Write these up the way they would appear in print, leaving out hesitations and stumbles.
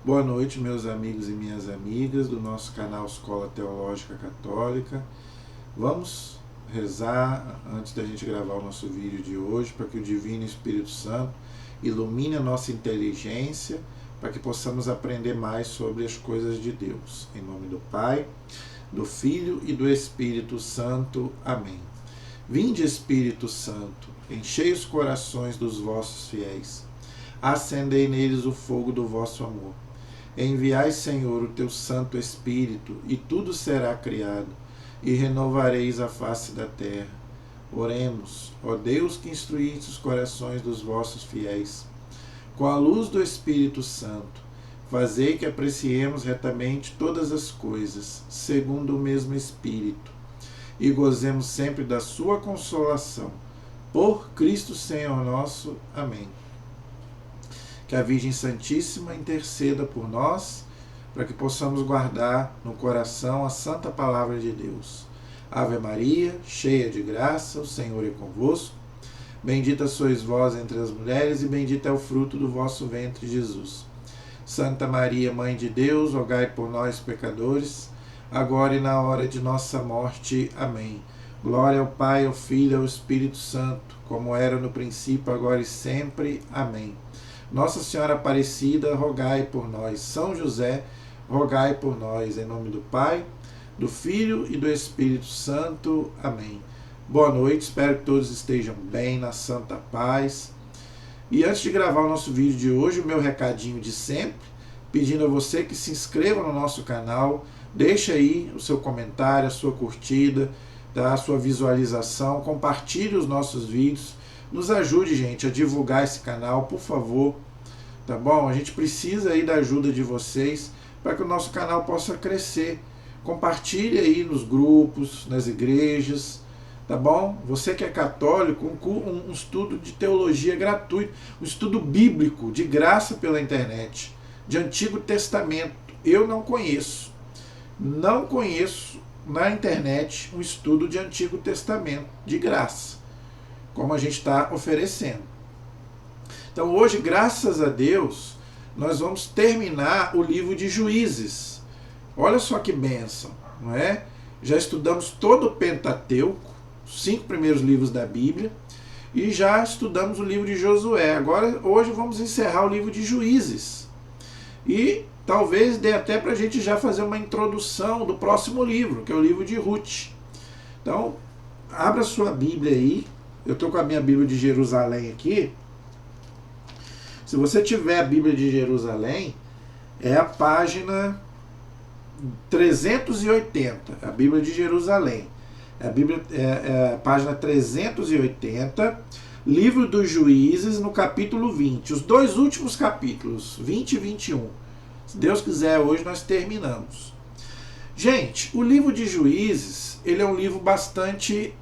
Boa noite, meus amigos e minhas amigas do nosso canal Escola Teológica Católica. Vamos rezar antes da gente gravar o nosso vídeo de hoje, para que o Divino Espírito Santo ilumine a nossa inteligência, para que possamos aprender mais sobre as coisas de Deus. Em nome do Pai, do Filho e do Espírito Santo. Amém. Vinde, Espírito Santo, enchei os corações dos vossos fiéis, acendei neles o fogo do vosso amor. Enviai, Senhor, o teu Santo Espírito, e tudo será criado, e renovareis a face da terra. Oremos, ó Deus, que instruíste os corações dos vossos fiéis. Com a luz do Espírito Santo, fazei que apreciemos retamente todas as coisas, segundo o mesmo Espírito, e gozemos sempre da sua consolação. Por Cristo Senhor nosso. Amém. Que a Virgem Santíssima interceda por nós, para que possamos guardar no coração a santa palavra de Deus. Ave Maria, cheia de graça, o Senhor é convosco. Bendita sois vós entre as mulheres, e bendito é o fruto do vosso ventre, Jesus. Santa Maria, Mãe de Deus, rogai por nós, pecadores, agora e na hora de nossa morte. Amém. Glória ao Pai, ao Filho e ao Espírito Santo, como era no princípio, agora e sempre. Amém. Nossa Senhora Aparecida, rogai por nós. São José, rogai por nós. Em nome do Pai, do Filho e do Espírito Santo. Amém. Boa noite, espero que todos estejam bem, na santa paz. E antes de gravar o nosso vídeo de hoje, o meu recadinho de sempre, pedindo a você que se inscreva no nosso canal, deixe aí o seu comentário, a sua curtida, a sua visualização, compartilhe os nossos vídeos. Nos ajude, gente, a divulgar esse canal, por favor, tá bom? A gente precisa aí da ajuda de vocês para que o nosso canal possa crescer. Compartilhe aí nos grupos, nas igrejas, tá bom? Você que é católico, um estudo de teologia gratuito, um estudo bíblico de graça pela internet, de Antigo Testamento. Eu não conheço na internet um estudo de Antigo Testamento de graça, como a gente está oferecendo. Então hoje, graças a Deus, nós vamos terminar o livro de Juízes. Olha só que bênção, não é? Já estudamos todo o Pentateuco, os 5 primeiros livros da Bíblia, e já estudamos o livro de Josué. Agora, hoje, vamos encerrar o livro de Juízes. E talvez dê até para a gente já fazer uma introdução do próximo livro, que é o livro de Ruth. Então, abra sua Bíblia aí. Eu estou com a minha Bíblia de Jerusalém aqui. Se você tiver a Bíblia de Jerusalém, é a página 380, a Bíblia de Jerusalém. É a página 380, livro dos Juízes, no capítulo 20. Os 2 últimos capítulos, 20 e 21. Se Deus quiser, hoje nós terminamos. Gente, o livro de Juízes, ele é um livro bastante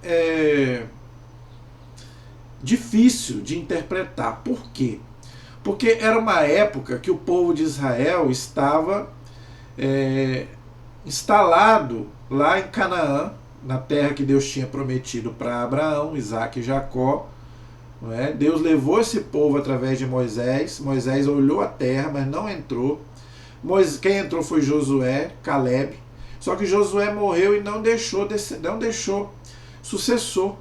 difícil de interpretar. Por quê? Porque era uma época que o povo de Israel estava instalado lá em Canaã, na terra que Deus tinha prometido para Abraão, Isaque e Jacó. Não é? Deus levou esse povo através de Moisés. Moisés olhou a terra, mas não entrou. Quem entrou foi Josué, Caleb. Só que Josué morreu e não deixou sucessor.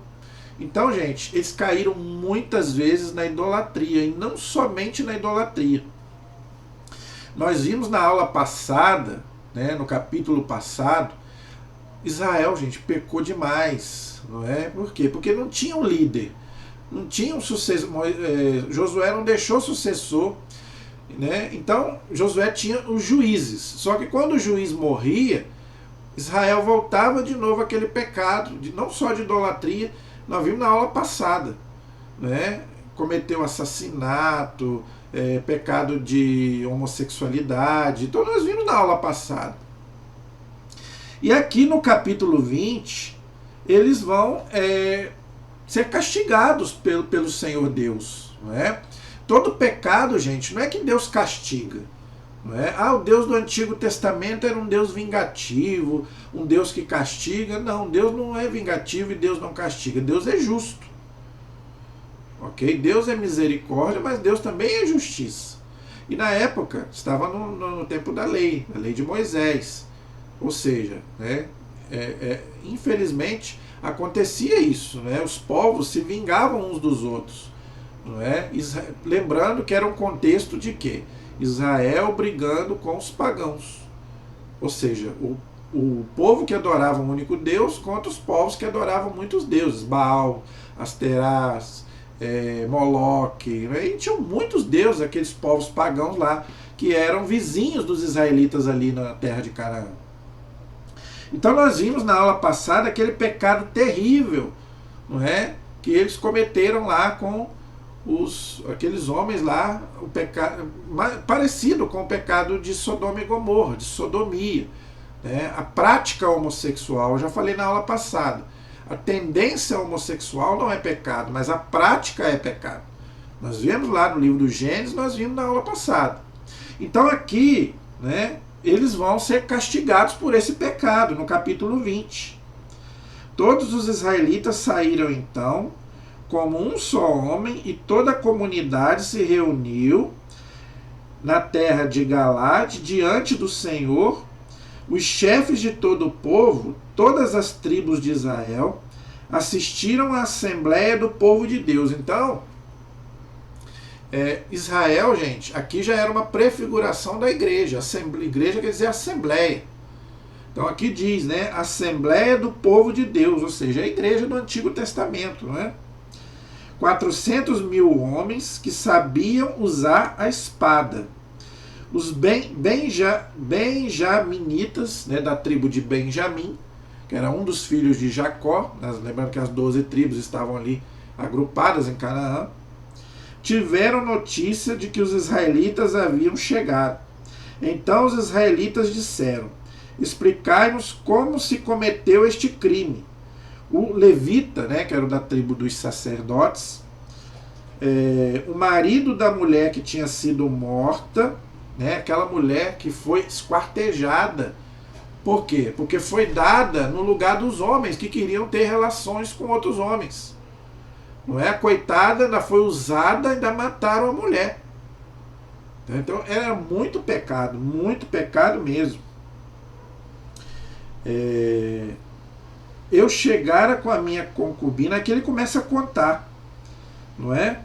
Então, gente, eles caíram muitas vezes na idolatria, e não somente na idolatria. Nós vimos na aula passada, né, no capítulo passado, Israel, gente, pecou demais, não é? Por quê? Porque não tinha um líder, não tinha um sucessor. Josué não deixou sucessor, né? Então, Josué tinha os juízes. Só que quando o juiz morria, Israel voltava de novo àquele pecado, não só de idolatria. Nós vimos na aula passada, né? Cometeu assassinato, pecado de homossexualidade. Então nós vimos na aula passada. E aqui no capítulo 20, eles vão ser castigados pelo Senhor Deus. Não é? Todo pecado, gente, não é que Deus castiga. Não é? O Deus do Antigo Testamento era um Deus vingativo, um Deus que castiga. Não, Deus não é vingativo e Deus não castiga. Deus é justo. Ok? Deus é misericórdia, mas Deus também é justiça. E na época estava no tempo da lei, a lei de Moisés. Ou seja, né, infelizmente acontecia isso, né? Os povos se vingavam uns dos outros, não é? Lembrando que era um contexto de quê? Israel brigando com os pagãos, ou seja, o povo que adorava um único Deus contra os povos que adoravam muitos deuses, Baal, Asterás, Moloque, né? E tinham muitos deuses, aqueles povos pagãos lá, que eram vizinhos dos israelitas ali na terra de Canaã. Então nós vimos na aula passada aquele pecado terrível, não é? Que eles cometeram lá com aqueles homens lá, o pecado parecido com o pecado de Sodoma e Gomorra, de sodomia, né? A prática homossexual, eu já falei na aula passada, a tendência homossexual não é pecado, mas a prática é pecado. Nós vimos lá no livro do Gênesis, nós vimos na aula passada. Então aqui, né, eles vão ser castigados por esse pecado, no capítulo 20. Todos os israelitas saíram então como um só homem, e toda a comunidade se reuniu na terra de Galaade diante do Senhor. Os chefes de todo o povo, todas as tribos de Israel, assistiram à assembleia do povo de Deus. Então, Israel, gente, aqui já era uma prefiguração da igreja. Igreja quer dizer assembleia. Então aqui diz, né, assembleia do povo de Deus, ou seja, a igreja do Antigo Testamento, né? 400 mil homens que sabiam usar a espada. Os benjaminitas, né, da tribo de Benjamim, que era um dos filhos de Jacó, lembrando que as 12 tribos estavam ali agrupadas em Canaã, tiveram notícia de que os israelitas haviam chegado. Então os israelitas disseram: explicai-nos como se cometeu este crime. O levita, né, que era da tribo dos sacerdotes, o marido da mulher que tinha sido morta, né, aquela mulher que foi esquartejada. Por quê? Porque foi dada no lugar dos homens que queriam ter relações com outros homens. Não é? A coitada ainda foi usada, ainda mataram a mulher. Então era muito pecado mesmo. Eu chegara com a minha concubina, aqui ele começa a contar, não é?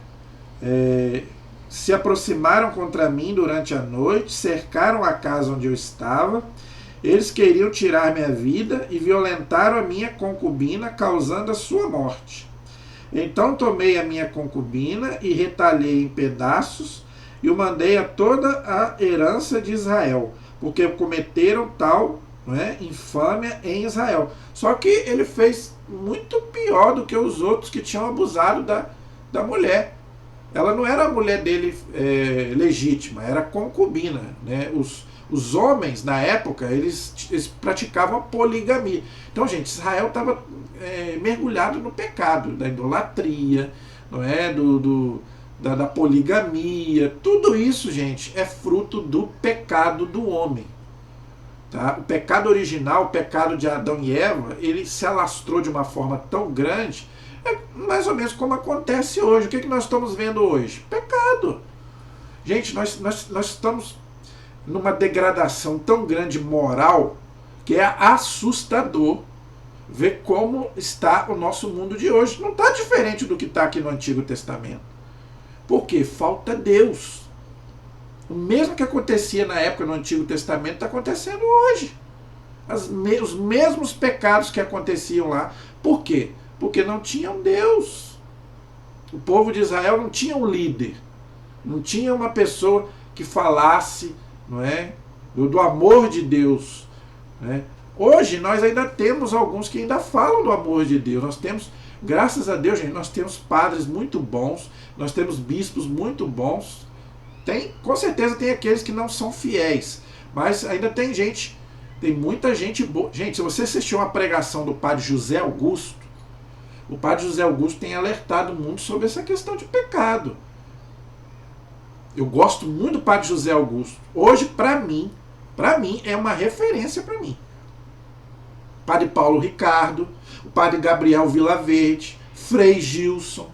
Se aproximaram contra mim durante a noite, cercaram a casa onde eu estava, eles queriam tirar minha vida e violentaram a minha concubina, causando a sua morte. Então tomei a minha concubina e retalhei em pedaços e o mandei a toda a herança de Israel, porque cometeram tal, não é, infâmia em Israel. Só que ele fez muito pior do que os outros que tinham abusado da mulher. Ela não era a mulher dele legítima, era concubina, né? Os homens, na época, eles praticavam a poligamia. Então, gente, Israel estava mergulhado no pecado da idolatria, não é? Da poligamia. Tudo isso, gente, é fruto do pecado do homem. Tá? O pecado original, o pecado de Adão e Eva, ele se alastrou de uma forma tão grande, mais ou menos como acontece hoje. O que nós estamos vendo hoje? Pecado. Gente, nós estamos numa degradação tão grande moral que é assustador ver como está o nosso mundo de hoje. Não está diferente do que está aqui no Antigo Testamento. Por quê? Falta Deus. O mesmo que acontecia na época no Antigo Testamento está acontecendo hoje. Os mesmos pecados que aconteciam lá. Por quê? Porque não tinham Deus. O povo de Israel não tinha um líder. Não tinha uma pessoa que falasse, não é, do amor de Deus. Né? Hoje nós ainda temos alguns que ainda falam do amor de Deus. Nós temos, graças a Deus, gente, nós temos padres muito bons, nós temos bispos muito bons. Com certeza tem aqueles que não são fiéis, mas ainda tem gente, tem muita gente boa. Gente, se você assistiu uma pregação do padre José Augusto, o padre José Augusto tem alertado muito sobre essa questão de pecado. Eu gosto muito do padre José Augusto. Hoje, para mim, é uma referência para mim. O padre Paulo Ricardo, o padre Gabriel Vilaverde, Frei Gilson,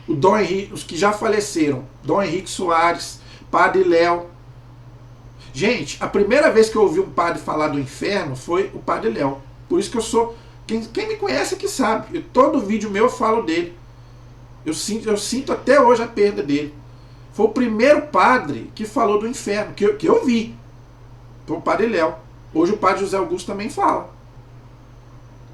o Dom Henrique, os que já faleceram, Dom Henrique Soares, Padre Léo. Gente, a primeira vez que eu ouvi um padre falar do inferno foi o Padre Léo. Por isso que eu sou... Quem me conhece aqui sabe. Todo vídeo meu eu falo dele. Eu sinto até hoje a perda dele. Foi o primeiro padre que falou do inferno, que eu vi. Foi o Padre Léo. Hoje o Padre José Augusto também fala.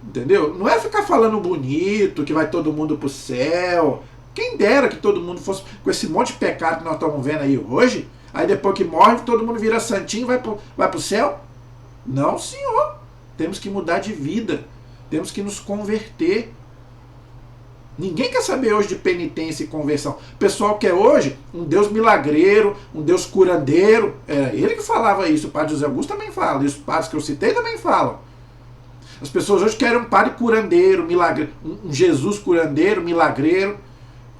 Entendeu? Não é ficar falando bonito, que vai todo mundo pro céu. Quem dera que todo mundo fosse com esse monte de pecado que nós estamos vendo aí hoje. Aí depois que morre, todo mundo vira santinho e vai pro céu? Não, senhor. Temos que mudar de vida. Temos que nos converter. Ninguém quer saber hoje de penitência e conversão. O pessoal quer hoje um Deus milagreiro, um Deus curandeiro. Era ele que falava isso. O Padre José Augusto também fala. E os padres que eu citei também falam. As pessoas hoje querem um padre curandeiro, milagreiro, um Jesus curandeiro, milagreiro,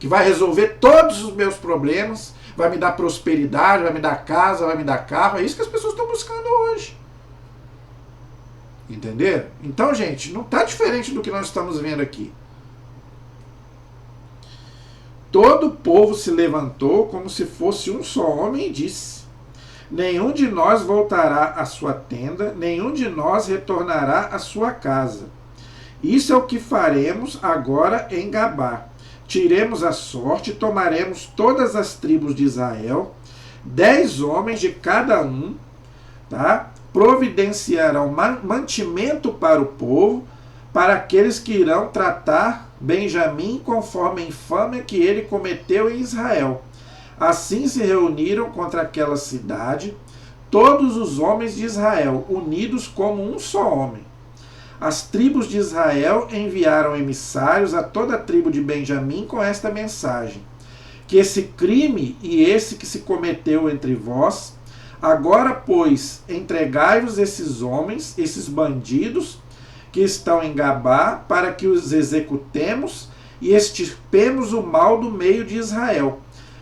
que vai resolver todos os meus problemas, vai me dar prosperidade, vai me dar casa, vai me dar carro. É isso que as pessoas estão buscando hoje. Entenderam? Então, gente, não está diferente do que nós estamos vendo aqui. Todo o povo se levantou como se fosse um só homem e disse: nenhum de nós voltará à sua tenda, nenhum de nós retornará à sua casa. Isso é o que faremos agora em Gabá. Tiremos a sorte, tomaremos todas as tribos de Israel, 10 homens de cada um, tá? Providenciarão mantimento para o povo, para aqueles que irão tratar Benjamim conforme a infâmia que ele cometeu em Israel. Assim se reuniram contra aquela cidade todos os homens de Israel, unidos como um só homem. As tribos de Israel enviaram emissários a toda a tribo de Benjamim com esta mensagem: que esse crime e esse que se cometeu entre vós, agora, pois, entregai-vos esses homens, esses bandidos, que estão em Gabá, para que os executemos e extirpemos o mal do meio de Israel.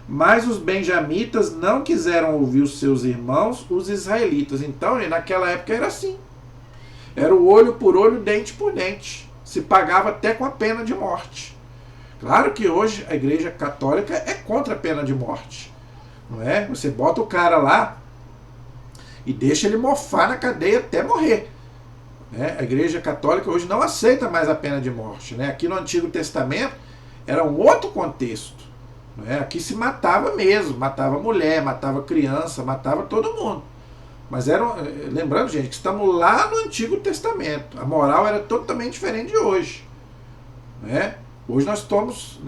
Mas os benjamitas não quiseram ouvir os seus irmãos, os israelitas. Então, naquela época era assim. Era o olho por olho, dente por dente. Se pagava até com a pena de morte. Claro que hoje a Igreja Católica é contra a pena de morte. Não é? Você bota o cara lá e deixa ele mofar na cadeia até morrer. A Igreja Católica hoje não aceita mais a pena de morte. Aqui no Antigo Testamento era um outro contexto. Aqui se matava mesmo, matava mulher, matava criança, matava todo mundo. Mas lembrando, gente, que estamos lá no Antigo Testamento. A moral era totalmente diferente de hoje. Hoje nós estamos,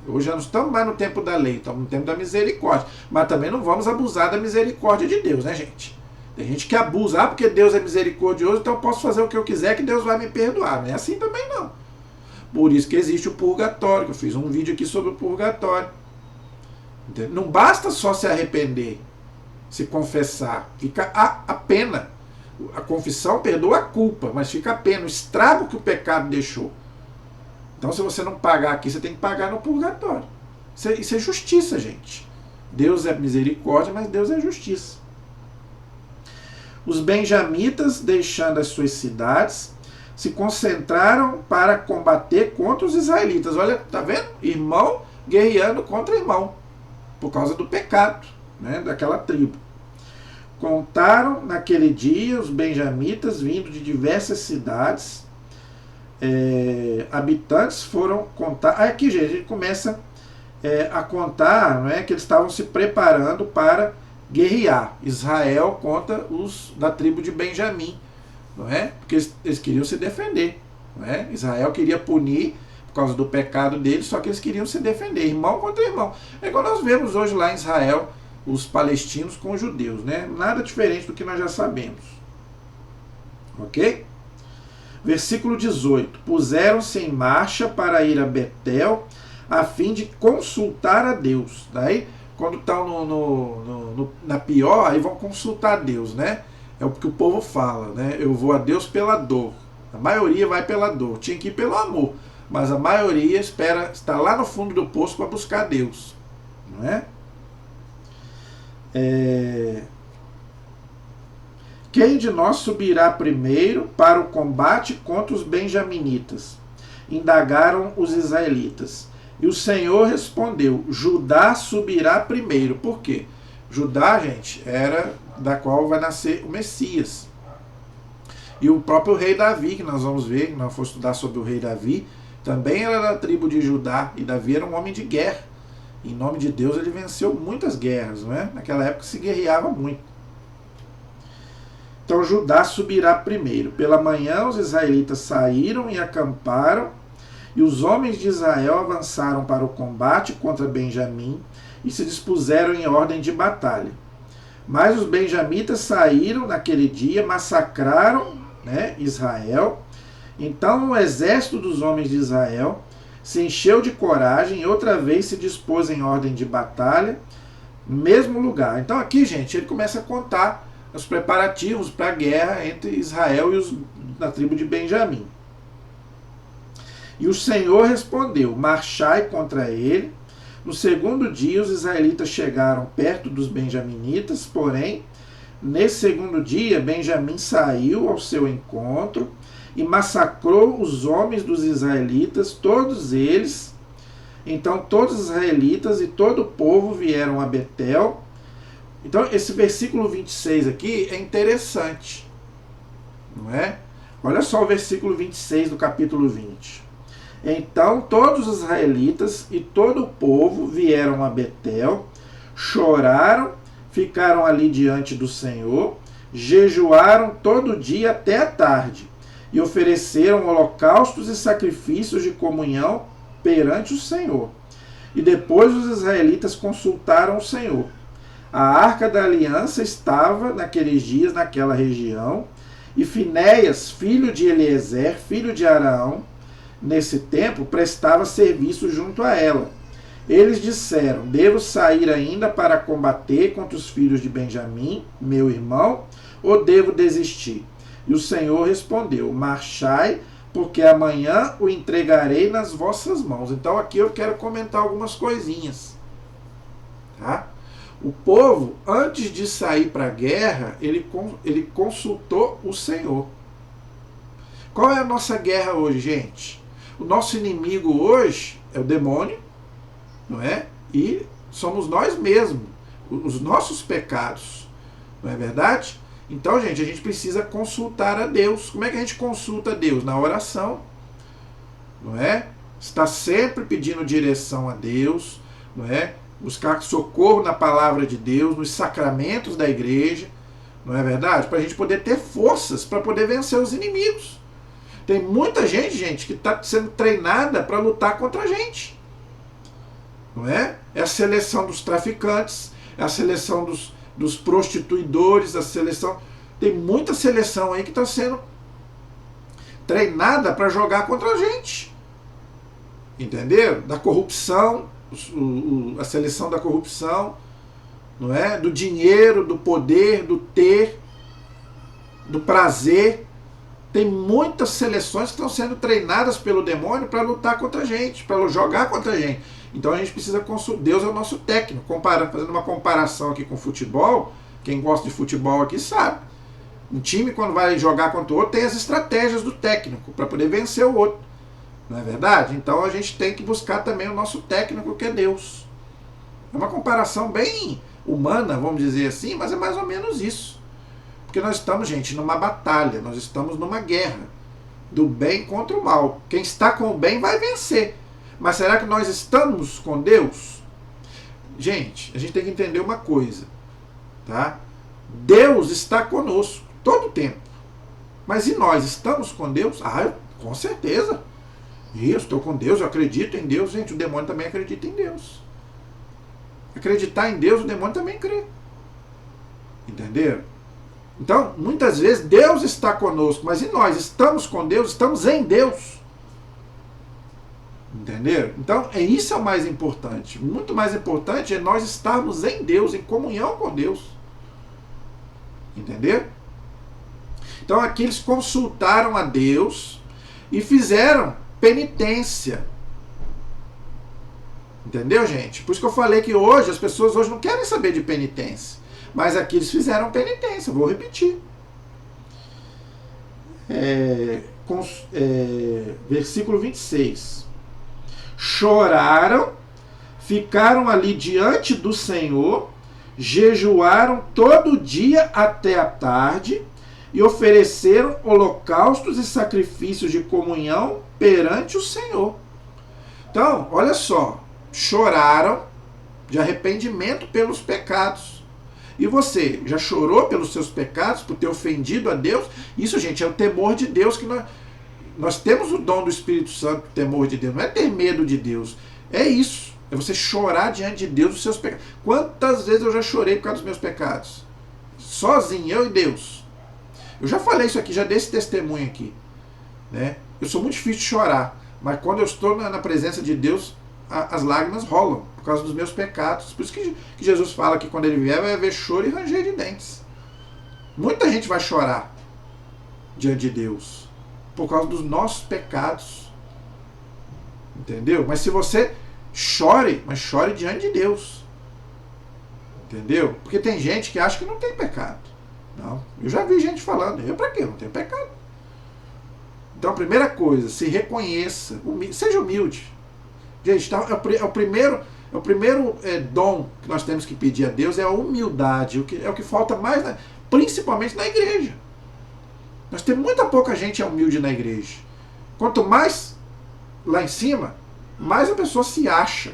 hoje já não estamos mais no tempo da lei, estamos no tempo da misericórdia. Mas também não vamos abusar da misericórdia de Deus, né, gente? Tem gente que abusa, porque Deus é misericordioso, então eu posso fazer o que eu quiser que Deus vai me perdoar. Não é assim também não. Por isso que existe o purgatório, que eu fiz um vídeo aqui sobre o purgatório. Entendeu? Não basta só se arrepender, se confessar. Fica a pena. A confissão perdoa a culpa, mas fica a pena, o estrago que o pecado deixou. Então se você não pagar aqui, você tem que pagar no purgatório. Isso é justiça, gente. Deus é misericórdia, mas Deus é justiça. Os benjamitas, deixando as suas cidades, se concentraram para combater contra os israelitas. Olha, tá vendo? Irmão guerreando contra irmão, por causa do pecado, daquela tribo. Contaram naquele dia os benjamitas vindo de diversas cidades. Habitantes foram contar. Aqui, gente, a gente começa a contar, que eles estavam se preparando para guerrear Israel contra os da tribo de Benjamim, porque eles queriam se defender. Israel queria punir por causa do pecado deles, só que eles queriam se defender, irmão contra irmão. É igual nós vemos hoje lá em Israel, os palestinos com os judeus, nada diferente do que nós já sabemos. Ok? Versículo 18. Puseram-se em marcha para ir a Betel, a fim de consultar a Deus. Daí, quando estão na pior, aí vão consultar a Deus, É o que o povo fala, Eu vou a Deus pela dor. A maioria vai pela dor. Tinha que ir pelo amor. Mas a maioria está lá no fundo do poço para buscar a Deus. Não é? Quem de nós subirá primeiro para o combate contra os benjaminitas? Indagaram os israelitas. E o Senhor respondeu: Judá subirá primeiro. Por quê? Judá, gente, era da qual vai nascer o Messias. E o próprio rei Davi, que nós vamos ver, que nós vamos estudar sobre o rei Davi, também era da tribo de Judá. E Davi era um homem de guerra. Em nome de Deus ele venceu muitas guerras, não é? Naquela época se guerreava muito. Então Judá subirá primeiro. Pela manhã os israelitas saíram e acamparam, e os homens de Israel avançaram para o combate contra Benjamim e se dispuseram em ordem de batalha. Mas os benjamitas saíram naquele dia, massacraram, Israel. Então o exército dos homens de Israel se encheu de coragem e outra vez se dispôs em ordem de batalha, no mesmo lugar. Então aqui, gente, ele começa a contar os preparativos para a guerra entre Israel e os da tribo de Benjamim. E o Senhor respondeu: marchai contra ele. No segundo dia os israelitas chegaram perto dos benjaminitas, porém, nesse segundo dia, Benjamim saiu ao seu encontro e massacrou os homens dos israelitas, todos eles. Então todos os israelitas e todo o povo vieram a Betel. Então esse versículo 26 aqui é interessante, não é? Olha só o versículo 26 do capítulo 20. Então todos os israelitas e todo o povo vieram a Betel, choraram, ficaram ali diante do Senhor, jejuaram todo dia até a tarde, e ofereceram holocaustos e sacrifícios de comunhão perante o Senhor. E depois os israelitas consultaram o Senhor. A arca da aliança estava naqueles dias naquela região, e Finéias, filho de Eliezer, filho de Araão, nesse tempo prestava serviço junto a ela. Eles disseram: devo sair ainda para combater contra os filhos de Benjamim, meu irmão, ou devo desistir? E o Senhor respondeu: marchai, porque amanhã o entregarei nas vossas mãos. Então aqui eu quero comentar algumas coisinhas. Tá? O povo, antes de sair para a guerra, ele consultou o Senhor. Qual é a nossa guerra hoje, gente? O nosso inimigo hoje é o demônio, não é? E somos nós mesmos, os nossos pecados, não é verdade? Então, gente, a gente precisa consultar a Deus. Como é que a gente consulta a Deus? Na oração, não é? Está sempre pedindo direção a Deus, não é? Buscar socorro na palavra de Deus, nos sacramentos da igreja, não é verdade? Para a gente poder ter forças para poder vencer os inimigos. Tem muita gente, que está sendo treinada para lutar contra a gente. Não é? É a seleção dos traficantes, é a seleção dos prostituidores, a seleção. Tem muita seleção aí que está sendo treinada para jogar contra a gente. Entenderam? Da corrupção, a seleção da corrupção, não é? Do dinheiro, do poder, do ter, do prazer. Tem muitas seleções que estão sendo treinadas pelo demônio para lutar contra a gente, para jogar contra a gente. Então a gente precisa consultar. Deus é o nosso técnico. Fazendo uma comparação aqui com futebol, quem gosta de futebol aqui sabe. Um time, quando vai jogar contra o outro, tem as estratégias do técnico para poder vencer o outro. Não é verdade? Então a gente tem que buscar também o nosso técnico, que é Deus. É uma comparação bem humana, vamos dizer assim, mas é mais ou menos isso. Porque nós estamos, gente, numa batalha, nós estamos numa guerra do bem contra o mal. Quem está com o bem vai vencer. Mas será que nós estamos com Deus? Gente, a gente tem que entender uma coisa, tá? Deus está conosco todo o tempo. Mas e nós estamos com Deus? Com certeza. Eu estou com Deus, eu acredito em Deus. Gente, o demônio também acredita em Deus. Acreditar em Deus, o demônio também crê. Entenderam? Então, muitas vezes, Deus está conosco, mas e nós? Estamos com Deus? Estamos em Deus. Entenderam? Então, isso é o mais importante. Muito mais importante é nós estarmos em Deus, em comunhão com Deus. Entenderam? Então, aqui eles consultaram a Deus e fizeram penitência. Entendeu, gente? Por isso que eu falei que hoje, as pessoas hoje não querem saber de penitência. Mas aqui eles fizeram penitência, vou repetir. Versículo 26. Choraram, ficaram ali diante do Senhor, jejuaram todo dia até a tarde e ofereceram holocaustos e sacrifícios de comunhão perante o Senhor. Então, olha só, choraram de arrependimento pelos pecados. E você já chorou pelos seus pecados, por ter ofendido a Deus? Isso, gente, é o temor de Deus que nós temos o dom do Espírito Santo, o temor de Deus. Não é ter medo de Deus. É isso. É você chorar diante de Deus dos seus pecados. Quantas vezes eu já chorei por causa dos meus pecados? Sozinho, eu e Deus. Eu já falei isso aqui, já dei esse testemunho aqui. Né? Eu sou muito difícil de chorar. Mas quando eu estou na presença de Deus, as lágrimas rolam por causa dos meus pecados. Por isso que Jesus fala que quando ele vier vai haver choro e ranger de dentes. Muita gente vai chorar diante de Deus por causa dos nossos pecados. Entendeu? Mas se você chore, mas chore diante de Deus. Entendeu? Porque tem gente que acha que não tem pecado. Não. Eu já vi gente falando, eu pra quê? Eu não tenho pecado. Então a primeira coisa, se reconheça, seja humilde. Gente, tá, é o primeiro dom que nós temos que pedir a Deus é a humildade. É o que falta mais, principalmente na igreja. Nós temos muita pouca gente humilde na igreja. Quanto mais lá em cima, mais a pessoa se acha.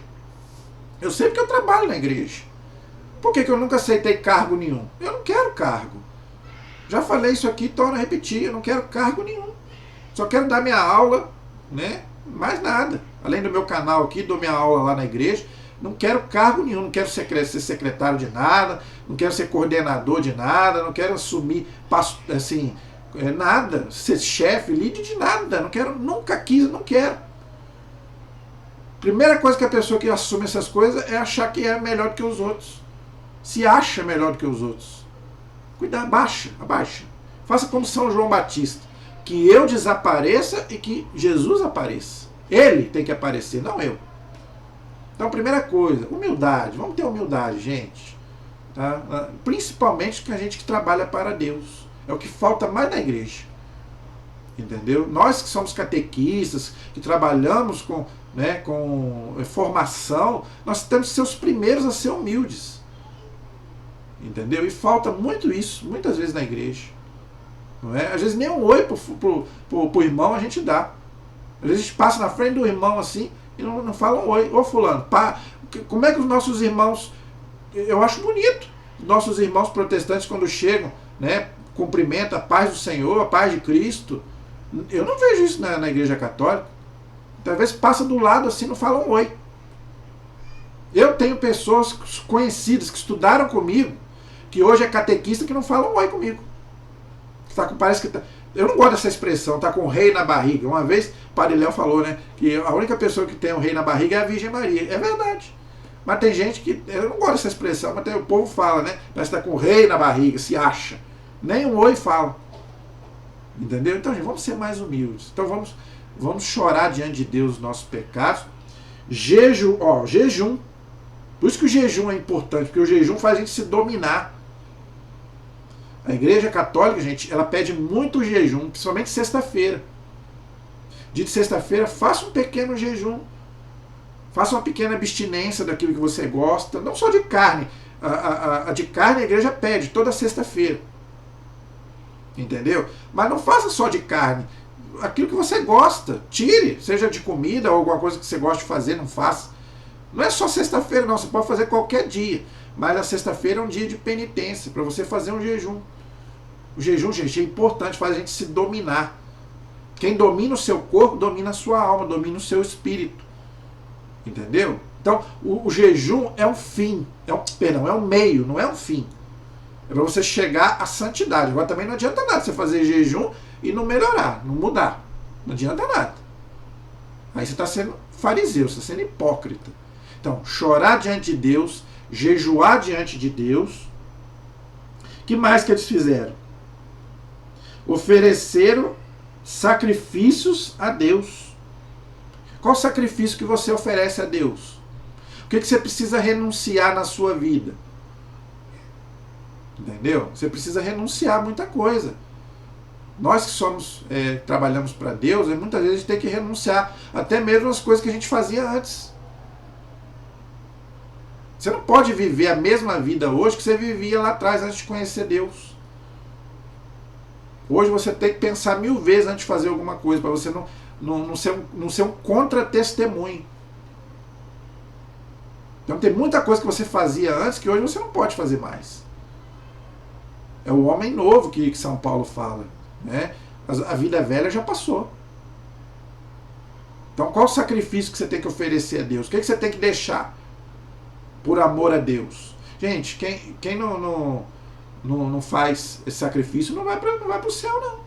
Eu sei porque eu trabalho na igreja. Por que eu nunca aceitei cargo nenhum? Eu não quero cargo. Já falei isso aqui, torno a repetir. Eu não quero cargo nenhum. Só quero dar minha aula, né? Mais nada. Além do meu canal aqui, dou minha aula lá na igreja. Não quero cargo nenhum. Não quero ser secretário de nada. Não quero ser coordenador de nada. Não quero assumir, assim, nada. Ser chefe, líder de nada. Não quero, nunca quis, não quero. Primeira coisa que a pessoa que assume essas coisas é achar que é melhor do que os outros. Se acha melhor do que os outros. Cuidado, abaixa. Faça como São João Batista. Que eu desapareça e que Jesus apareça. Ele tem que aparecer, não eu. Então, primeira coisa, humildade. Vamos ter humildade, gente. Tá? Principalmente que a gente que trabalha para Deus. É o que falta mais na igreja. Entendeu? Nós que somos catequistas, que trabalhamos com formação, nós temos que ser os primeiros a ser humildes. Entendeu? E falta muito isso, muitas vezes na igreja. Não é? Às vezes nem um oi pro irmão a gente dá. Às vezes a gente passa na frente do irmão assim e não fala um oi. Ô fulano, como é que os nossos irmãos... Eu acho bonito. Os nossos irmãos protestantes quando chegam, né, cumprimentam a paz do Senhor, a paz de Cristo. Eu não vejo isso na igreja católica. Talvez passa do lado assim, não fala um oi. Eu tenho pessoas conhecidas que estudaram comigo, que hoje é catequista, que não falam um oi comigo. Parece que eu não gosto dessa expressão, tá com o rei na barriga. Uma vez o Padre Léo falou, né, que a única pessoa que tem o rei na barriga é a Virgem Maria. É verdade. Mas tem gente que, eu não gosto dessa expressão, mas o povo fala, né, parece que tá com o rei na barriga, se acha. Nem um oi fala. Entendeu? Então, gente, vamos ser mais humildes. Então vamos chorar diante de Deus os nossos pecados. Jejum. Por isso que o jejum é importante, porque o jejum faz a gente se dominar. A igreja católica, gente, ela pede muito jejum, principalmente sexta-feira. Dia de sexta-feira, faça um pequeno jejum. Faça uma pequena abstinência daquilo que você gosta, não só de carne. A de carne a igreja pede toda sexta-feira. Entendeu? Mas não faça só de carne. Aquilo que você gosta, tire, seja de comida ou alguma coisa que você gosta de fazer, não faça. Não é só sexta-feira, não, você pode fazer qualquer dia. Mas a sexta-feira é um dia de penitência, para você fazer um jejum. O jejum, gente, é importante, faz a gente se dominar. Quem domina o seu corpo, domina a sua alma, domina o seu espírito. Entendeu? Então, o jejum é um fim, é um meio, não é um fim. É para você chegar à santidade. Agora também não adianta nada você fazer jejum e não melhorar, não mudar. Não adianta nada. Aí você está sendo fariseu, você está sendo hipócrita. Então, chorar diante de Deus, jejuar diante de Deus. O que mais que eles fizeram? Ofereceram sacrifícios a Deus. Qual sacrifício que você oferece a Deus? O que você precisa renunciar na sua vida? Entendeu? Você precisa renunciar a muita coisa. Nós que trabalhamos para Deus, muitas vezes a gente tem que renunciar até mesmo as coisas que a gente fazia antes. Você não pode viver a mesma vida hoje que você vivia lá atrás antes de conhecer Deus. Hoje você tem que pensar 1000 vezes antes de fazer alguma coisa, para você não ser um contra-testemunho. Então tem muita coisa que você fazia antes que hoje você não pode fazer mais. É o homem novo que São Paulo fala, né? A vida velha já passou. Então qual o sacrifício que você tem que oferecer a Deus? O que você tem que deixar por amor a Deus? Gente, quem não faz esse sacrifício não vai para o céu, não.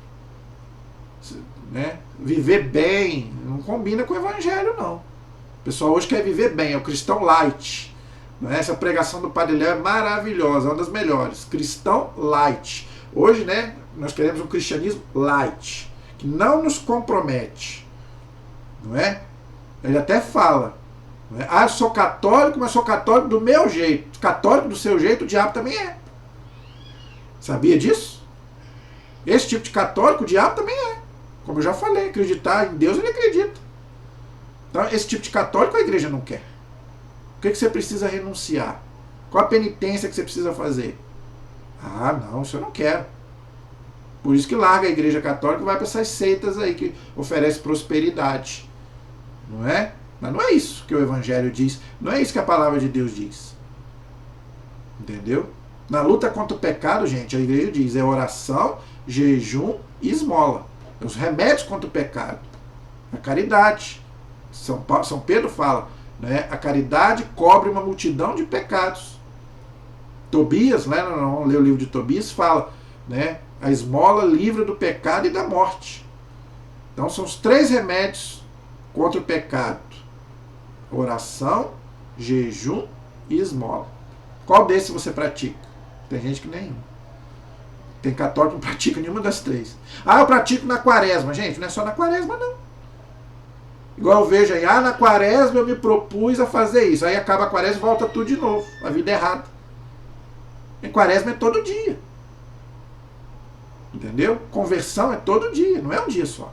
Né? Viver bem não combina com o evangelho, não. O pessoal hoje quer viver bem, é o cristão light. Né? Essa pregação do Padre Léo é maravilhosa, é uma das melhores. Cristão light. Hoje, né, nós queremos um cristianismo light, que não nos compromete. Não é? Ele até fala, não é? Ah, eu sou católico, mas sou católico do meu jeito. Católico do seu jeito, o diabo também é. Sabia disso? Esse tipo de católico, o diabo também é. Como eu já falei, acreditar em Deus, ele acredita. Então, esse tipo de católico a igreja não quer. O que você precisa renunciar? Qual a penitência que você precisa fazer? Ah, não, isso eu não quero. Por isso que larga a igreja católica e vai para essas seitas aí que oferecem prosperidade. Não é? Mas não é isso que o evangelho diz. Não é isso que a palavra de Deus diz. Entendeu? Na luta contra o pecado, gente, a igreja diz, é oração, jejum e esmola. É os remédios contra o pecado. A caridade. São Pedro fala, né? A caridade cobre uma multidão de pecados. Tobias, né? Não lê o livro de Tobias, fala, né? A esmola livra do pecado e da morte. Então são os 3 remédios contra o pecado: oração, jejum e esmola. Qual desses você pratica? Tem gente que nenhum. Tem católico que não pratica nenhuma das 3. Ah, eu pratico na quaresma. Gente, não é só na quaresma, não. Igual eu vejo aí, na quaresma eu me propus a fazer isso. Aí acaba a quaresma e volta tudo de novo. A vida é errada. Em quaresma é todo dia. Entendeu? Conversão é todo dia, não é um dia só.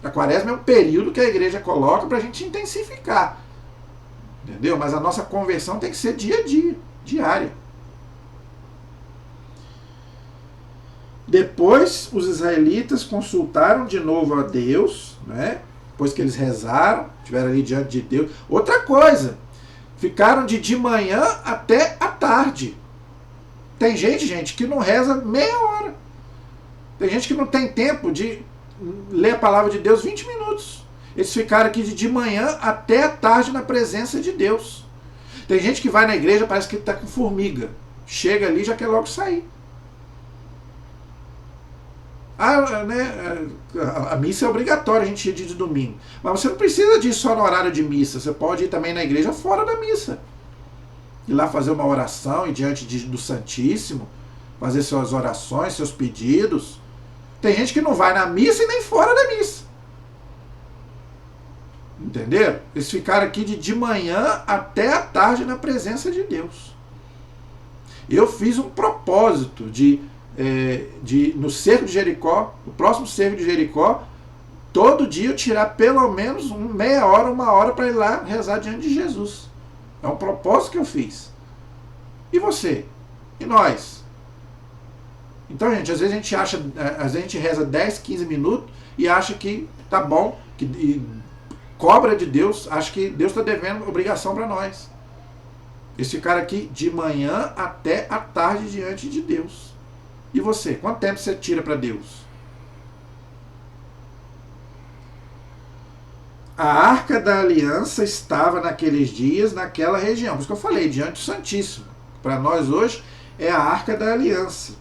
A quaresma é um período que a igreja coloca para a gente intensificar. Entendeu? Mas a nossa conversão tem que ser dia a dia, diária. Depois os israelitas consultaram de novo a Deus, né? Depois que eles rezaram, estiveram ali diante de Deus. Outra coisa, ficaram de manhã até a tarde. Tem gente que não reza meia hora. Tem gente que não tem tempo de ler a palavra de Deus 20 minutos. Eles ficaram aqui de manhã até a tarde na presença de Deus. Tem gente que vai na igreja, parece que está com formiga. Chega ali e já quer logo sair. A missa é obrigatória a gente ir de domingo. Mas você não precisa de ir só no horário de missa. Você pode ir também na igreja fora da missa. Ir lá fazer uma oração e diante do Santíssimo, fazer suas orações, seus pedidos. Tem gente que não vai na missa e nem fora da missa. Entenderam? Eles ficaram aqui de manhã até a tarde na presença de Deus. Eu fiz um propósito no cerco de Jericó, no próximo cerco de Jericó, todo dia eu tirar pelo menos meia hora, 1 hora para ir lá rezar diante de Jesus. É um propósito que eu fiz. E você? E nós? Então, gente, às vezes a gente reza 10, 15 minutos e acha que tá bom, e cobra de Deus, acha que Deus está devendo obrigação para nós. Eles ficaram aqui de manhã até a tarde diante de Deus. E você? Quanto tempo você tira para Deus? A Arca da Aliança estava naqueles dias naquela região. Por isso que eu falei, diante do Santíssimo. Para nós hoje é a Arca da Aliança.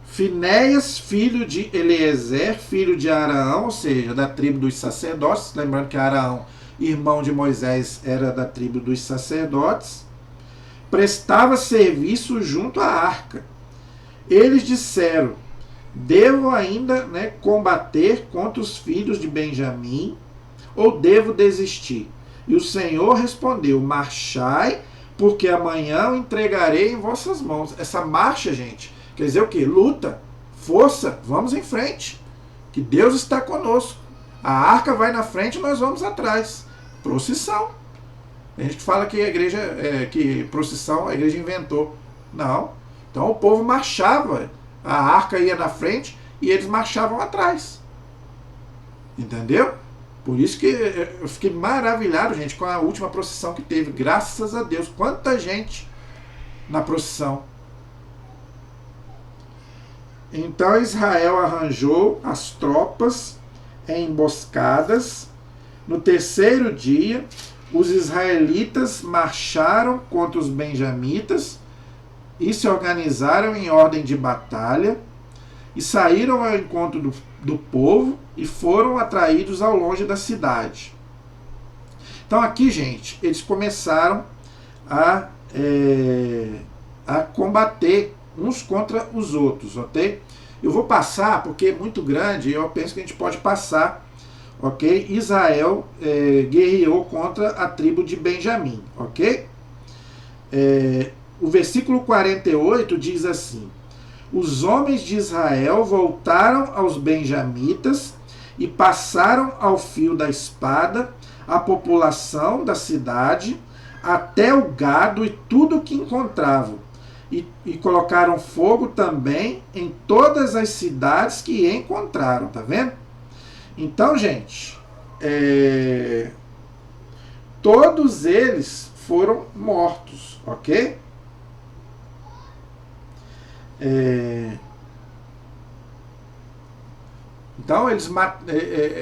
Finéias, filho de Eliezer, filho de Araão, ou seja, da tribo dos sacerdotes. Lembrando que Araão, irmão de Moisés, era da tribo dos sacerdotes. Prestava serviço junto à arca. Eles disseram: devo ainda combater contra os filhos de Benjamim, ou devo desistir? E o Senhor respondeu: marchai, porque amanhã o entregarei em vossas mãos. Essa marcha, gente, quer dizer o quê? Luta, força, vamos em frente, que Deus está conosco. A arca vai na frente e nós vamos atrás. Procissão. Tem gente que fala que a igreja, que procissão a igreja inventou. Não. Então o povo marchava, a arca ia na frente e eles marchavam atrás. Entendeu? Por isso que eu fiquei maravilhado, gente, com a última procissão que teve. Graças a Deus. Quanta gente na procissão. Então Israel arranjou as tropas emboscadas. No terceiro dia, os israelitas marcharam contra os benjamitas e se organizaram em ordem de batalha e saíram ao encontro do povo e foram atraídos ao longe da cidade. Então aqui, gente, eles começaram a combater uns contra os outros, ok? Eu vou passar porque é muito grande e eu penso que a gente pode passar, ok? Israel guerreou contra a tribo de Benjamim, ok? O versículo 48 diz assim: os homens de Israel voltaram aos benjamitas e passaram ao fio da espada a população da cidade, até o gado e tudo o que encontravam. E colocaram fogo também em todas as cidades que encontraram, tá vendo? Então, gente, todos eles foram mortos, ok? Então, eles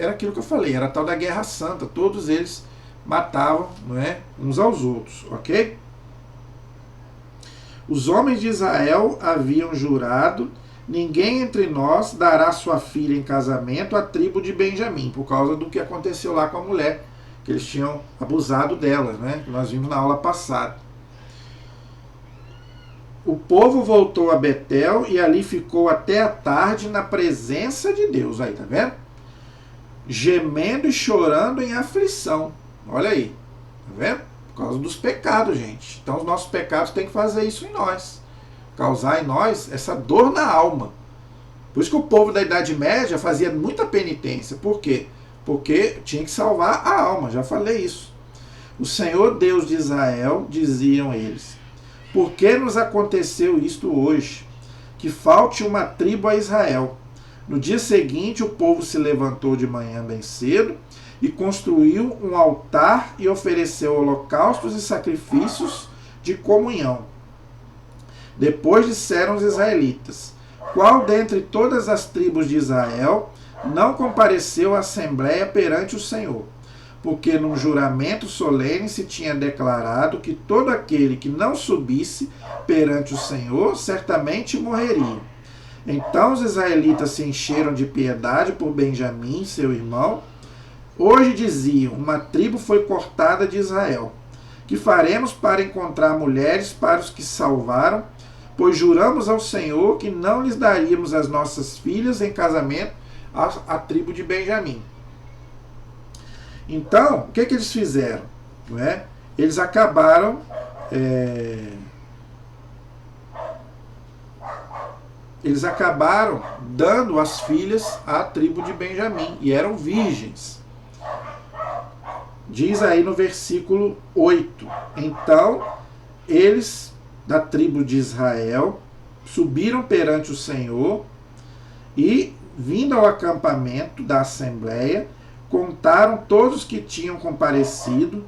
era aquilo que eu falei, era a tal da Guerra Santa, todos eles matavam, não é, uns aos outros, ok? Os homens de Israel haviam jurado: ninguém entre nós dará sua filha em casamento à tribo de Benjamim, por causa do que aconteceu lá com a mulher, que eles tinham abusado dela, né? Que nós vimos na aula passada. O povo voltou a Betel e ali ficou até a tarde na presença de Deus. Aí, tá vendo? Gemendo e chorando em aflição. Olha aí, tá vendo? Por causa dos pecados, gente. Então os nossos pecados têm que fazer isso em nós. Causar em nós essa dor na alma. Por isso que o povo da Idade Média fazia muita penitência. Por quê? Porque tinha que salvar a alma. Já falei isso. O Senhor Deus de Israel, diziam eles, por que nos aconteceu isto hoje? Que falte uma tribo a Israel. No dia seguinte, o povo se levantou de manhã bem cedo e construiu um altar e ofereceu holocaustos e sacrifícios de comunhão. Depois disseram os israelitas: qual dentre todas as tribos de Israel não compareceu à assembléia perante o Senhor? Porque num juramento solene se tinha declarado que todo aquele que não subisse perante o Senhor certamente morreria. Então os israelitas se encheram de piedade por Benjamim, seu irmão. Hoje diziam: uma tribo foi cortada de Israel. Que faremos para encontrar mulheres para os que salvaram? Pois juramos ao Senhor que não lhes daríamos as nossas filhas em casamento à tribo de Benjamim. Então, o que eles fizeram? Não é? Eles acabaram dando as filhas à tribo de Benjamim, e eram virgens. Diz aí no versículo 8: então eles da tribo de Israel subiram perante o Senhor e, vindo ao acampamento da assembleia, contaram todos que tinham comparecido,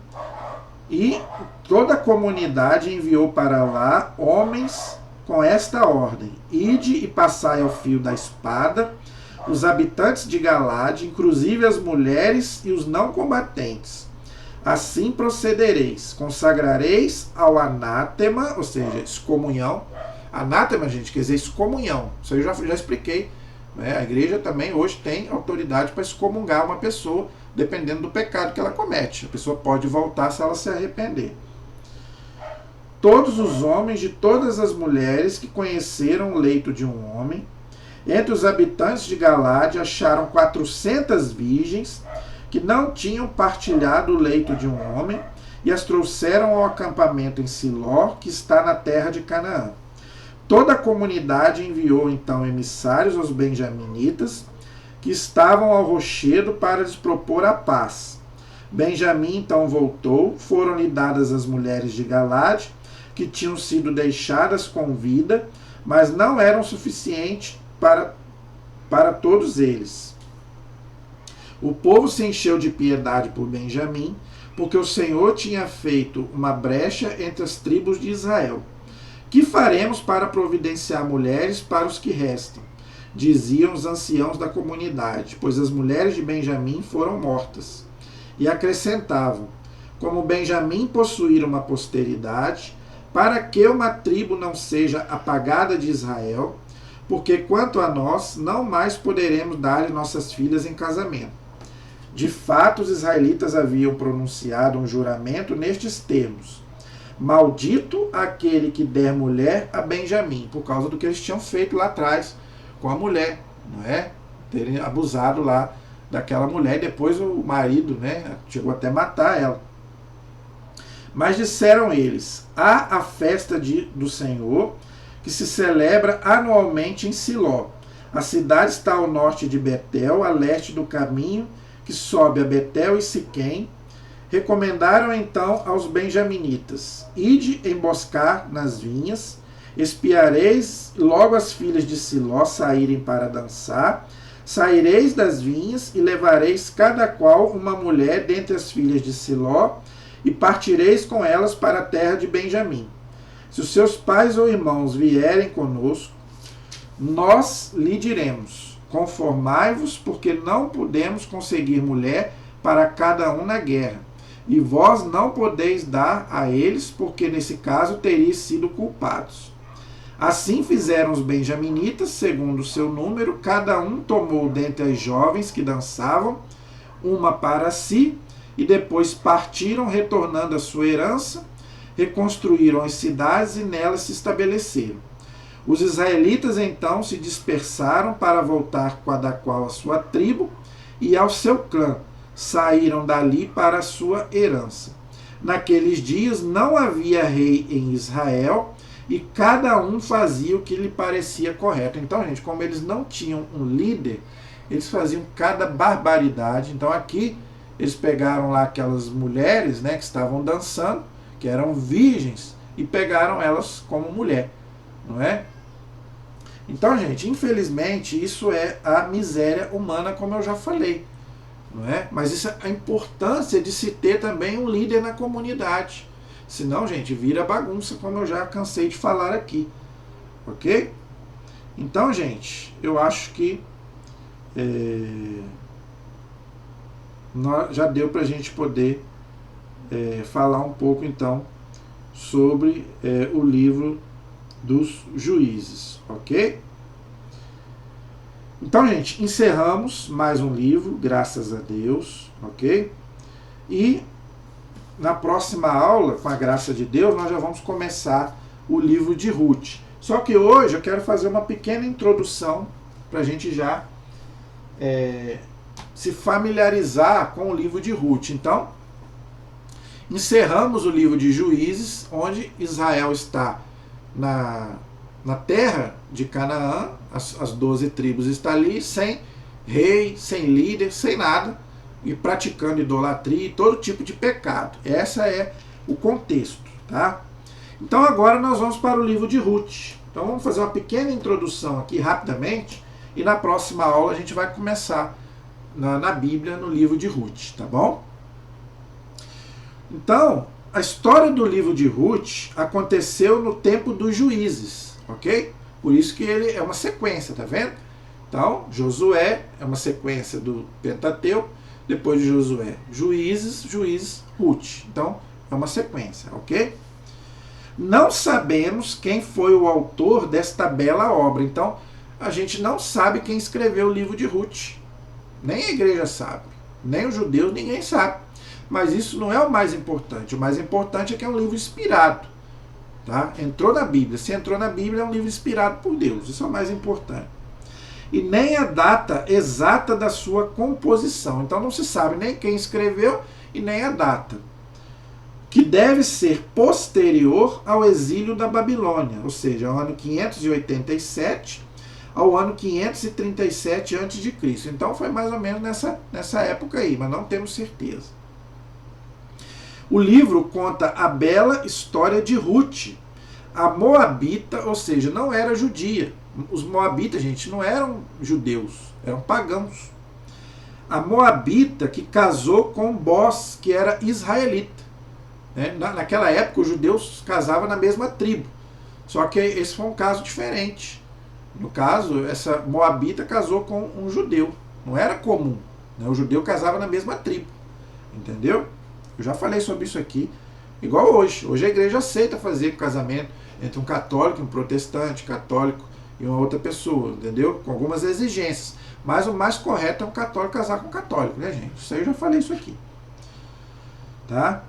e toda a comunidade enviou para lá homens com esta ordem: ide e passai ao fio da espada os habitantes de Galade, inclusive as mulheres e os não combatentes. Assim procedereis, consagrareis ao anátema, ou seja, excomunhão. Anátema, gente, quer dizer excomunhão. Isso aí eu já expliquei. Né? A igreja também hoje tem autoridade para excomungar uma pessoa, dependendo do pecado que ela comete. A pessoa pode voltar se ela se arrepender. Todos os homens de todas as mulheres que conheceram o leito de um homem, entre os habitantes de Galade, acharam 400 virgens que não tinham partilhado o leito de um homem, e as trouxeram ao acampamento em Siló, que está na terra de Canaã. Toda a comunidade enviou então emissários aos benjaminitas, que estavam ao rochedo, para lhes propor a paz. Benjamim então voltou, foram-lhe dadas as mulheres de Galade, que tinham sido deixadas com vida, mas não eram suficientes para todos eles. O povo se encheu de piedade por Benjamim, porque o Senhor tinha feito uma brecha entre as tribos de Israel. Que faremos para providenciar mulheres para os que restam? Diziam os anciãos da comunidade, pois as mulheres de Benjamim foram mortas. E acrescentavam, como Benjamim possuir uma posteridade, para que uma tribo não seja apagada de Israel, porque quanto a nós, não mais poderemos dar nossas filhas em casamento. De fato, os israelitas haviam pronunciado um juramento nestes termos: maldito aquele que der mulher a Benjamim, por causa do que eles tinham feito lá atrás com a mulher, não é? Terem abusado lá daquela mulher, e depois o marido, né, chegou até matar ela. Mas disseram eles: há a festa do Senhor, que se celebra anualmente em Siló. A cidade está ao norte de Betel, a leste do caminho que sobe a Betel e Siquém. Recomendaram então aos benjaminitas: ide emboscar nas vinhas, espiareis logo as filhas de Siló saírem para dançar, saireis das vinhas e levareis cada qual uma mulher dentre as filhas de Siló, e partireis com elas para a terra de Benjamim. Se os seus pais ou irmãos vierem conosco, nós lhe diremos: conformai-vos, porque não podemos conseguir mulher para cada um na guerra, e vós não podeis dar a eles, porque nesse caso teríeis sido culpados. Assim fizeram os benjaminitas, segundo o seu número, cada um tomou dentre as jovens que dançavam uma para si, e depois partiram, retornando à sua herança, reconstruíram as cidades e nelas se estabeleceram. Os israelitas então se dispersaram para voltar cada qual à sua tribo e ao seu clã, saíram dali para a sua herança. Naqueles dias não havia rei em Israel, e cada um fazia o que lhe parecia correto. Então, gente, como eles não tinham um líder, eles faziam cada barbaridade. Então aqui eles pegaram lá aquelas mulheres, né, que estavam dançando, que eram virgens, e pegaram elas como mulher, não é? Então, gente, infelizmente, isso é a miséria humana, como eu já falei, não é? Mas isso é a importância de se ter também um líder na comunidade. Senão, gente, vira bagunça, como eu já cansei de falar aqui, ok? Então, gente, eu acho que já deu para a gente poder falar um pouco, então, sobre o livro dos Juízes, ok? Então, gente, encerramos mais um livro, graças a Deus, ok? E na próxima aula, com a graça de Deus, nós já vamos começar o livro de Ruth. Só que hoje eu quero fazer uma pequena introdução para a gente já se familiarizar com o livro de Ruth. Então, encerramos o livro de Juízes, onde Israel está na terra de Canaã, as 12 tribos estão ali, sem rei, sem líder, sem nada, e praticando idolatria e todo tipo de pecado. Esse é o contexto, tá? Então agora nós vamos para o livro de Ruth. Então vamos fazer uma pequena introdução aqui rapidamente, e na próxima aula a gente vai começar na Bíblia, no livro de Ruth, tá bom? Então, a história do livro de Ruth aconteceu no tempo dos juízes, ok? Por isso que ele é uma sequência, tá vendo? Então, Josué é uma sequência do Pentateuco, depois de Josué, Juízes, Ruth. Então, é uma sequência, ok? Não sabemos quem foi o autor desta bela obra. Então, a gente não sabe quem escreveu o livro de Ruth. Nem a igreja sabe, nem os judeus, ninguém sabe. Mas isso não é o mais importante. O mais importante é que é um livro inspirado. Tá? Entrou na Bíblia. Se entrou na Bíblia, é um livro inspirado por Deus. Isso é o mais importante. E nem a data exata da sua composição. Então não se sabe nem quem escreveu e nem a data. Que deve ser posterior ao exílio da Babilônia, ou seja, ao ano 587 ao ano 537 a.C. Então foi mais ou menos nessa época aí, mas não temos certeza. O livro conta a bela história de Ruth, a moabita, ou seja, não era judia. Os moabitas, gente, não eram judeus, eram pagãos. A moabita que casou com Boz, que era israelita. Naquela época, os judeus casavam na mesma tribo. Só que esse foi um caso diferente. No caso, essa moabita casou com um judeu. Não era comum. O judeu casava na mesma tribo. Entendeu? Eu já falei sobre isso aqui. Igual hoje. Hoje a igreja aceita fazer casamento entre um católico, um protestante, católico e uma outra pessoa. Entendeu? Com algumas exigências. Mas o mais correto é um católico casar com um católico, né, gente? Isso aí eu já falei isso aqui. Tá?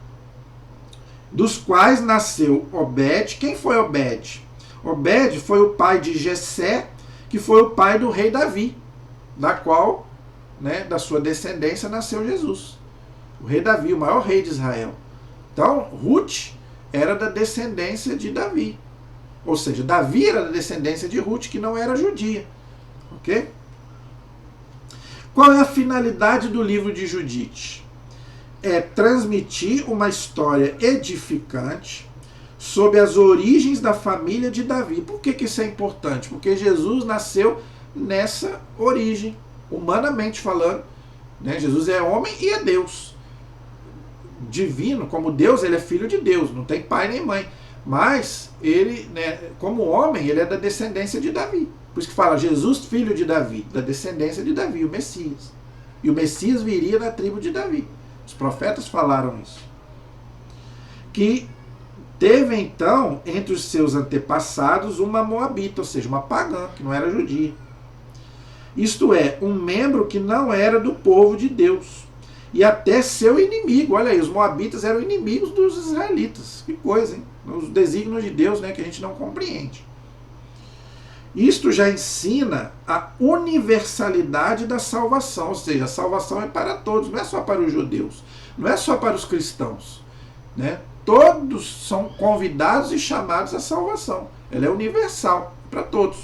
Dos quais nasceu Obed. Quem foi Obed? Obed foi o pai de Jessé, que foi o pai do rei Davi, da qual, da sua descendência, nasceu Jesus. O rei Davi, o maior rei de Israel. Então, Ruth era da descendência de Davi. Ou seja, Davi era da descendência de Ruth, que não era judia. Ok? Qual é a finalidade do livro de Judite? É transmitir uma história edificante sobre as origens da família de Davi. Por que isso é importante? Porque Jesus nasceu nessa origem, humanamente falando. Jesus é homem e é Deus. Divino, como Deus, ele é filho de Deus, não tem pai nem mãe. Mas ele, como homem, ele é da descendência de Davi. Por isso que fala Jesus, filho de Davi, da descendência de Davi, o Messias. E o Messias viria da tribo de Davi. Os profetas falaram isso. Que teve então, entre os seus antepassados, uma moabita, ou seja, uma pagã, que não era judia. Isto é, um membro que não era do povo de Deus. E até seu inimigo. Olha aí, os moabitas eram inimigos dos israelitas. Que coisa, hein? Os desígnios de Deus, que a gente não compreende. Isto já ensina a universalidade da salvação, ou seja, a salvação é para todos, não é só para os judeus, não é só para os cristãos. Todos são convidados e chamados à salvação. Ela é universal, para todos.